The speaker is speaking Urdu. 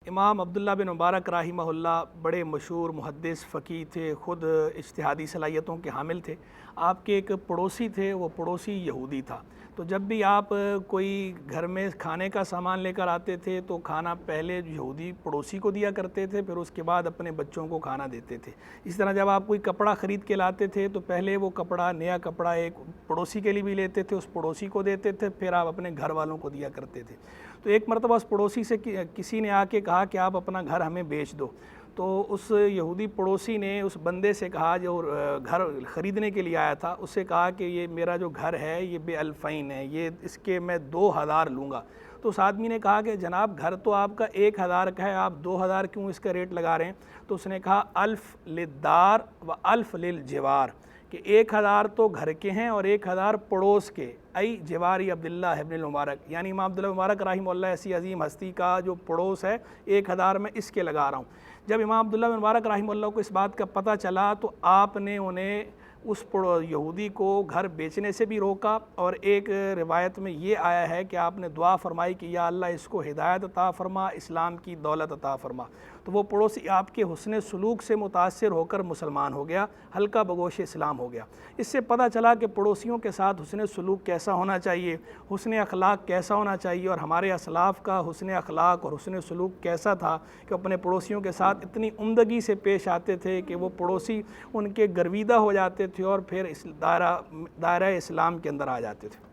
امام عبداللہ بن مبارک رحمہ اللہ بڑے مشہور محدث فقیہ تھے، خود اجتہادی صلاحیتوں کے حامل تھے۔ آپ کے ایک پڑوسی تھے، وہ پڑوسی یہودی تھا، تو جب بھی آپ کوئی گھر میں کھانے کا سامان لے کر آتے تھے تو کھانا پہلے یہودی پڑوسی کو دیا کرتے تھے، پھر اس کے بعد اپنے بچوں کو کھانا دیتے تھے۔ اس طرح جب آپ کوئی کپڑا خرید کے لاتے تھے تو پہلے وہ کپڑا، نیا کپڑا ایک پڑوسی کے لیے بھی لیتے تھے، اس پڑوسی کو دیتے تھے، پھر آپ اپنے گھر والوں کو دیا کرتے تھے۔ تو ایک مرتبہ اس پڑوسی سے کسی نے آ کے کہا کہ آپ اپنا گھر ہمیں بیچ دو، تو اس یہودی پڑوسی نے اس بندے سے کہا جو گھر خریدنے کے لیے آیا تھا، اس سے کہا کہ یہ میرا جو گھر ہے یہ بے الفین ہے، یہ اس کے میں 2000 لوں گا۔ تو اس آدمی نے کہا کہ جناب گھر تو آپ کا 1000 کا ہے، آپ 2000 کیوں اس کا ریٹ لگا رہے ہیں؟ تو اس نے کہا 1000 للدار و 1000 للجوار، کہ 1000 تو گھر کے ہیں اور 1000 پڑوس کے، ای جواری عبداللہ ابن المبارک، یعنی امام عبداللہ مبارک رحمہ اللہ ایسی عظیم ہستی کا جو پڑوس ہے 1000 میں اس کے لگا رہا ہوں۔ جب امام عبداللہ بن مبارک رحمہ اللہ کو اس بات کا پتہ چلا تو آپ نے انہیں اس یہودی کو گھر بیچنے سے بھی روکا، اور ایک روایت میں یہ آیا ہے کہ آپ نے دعا فرمائی کہ یا اللہ اس کو ہدایت عطا فرما، اسلام کی دولت عطا فرما۔ تو وہ پڑوسی آپ کے حسن سلوک سے متاثر ہو کر مسلمان ہو گیا، حلقہ بگوش اسلام ہو گیا۔ اس سے پتہ چلا کہ پڑوسیوں کے ساتھ حسن سلوک کیسا ہونا چاہیے، حسن اخلاق کیسا ہونا چاہیے، اور ہمارے اسلاف کا حسن اخلاق اور حسن سلوک کیسا تھا کہ اپنے پڑوسیوں کے ساتھ اتنی عمدگی سے پیش آتے تھے کہ وہ پڑوسی ان کے گرویدہ ہو جاتے تھے اور پھر اس دائرہ اسلام کے اندر آ جاتے تھے۔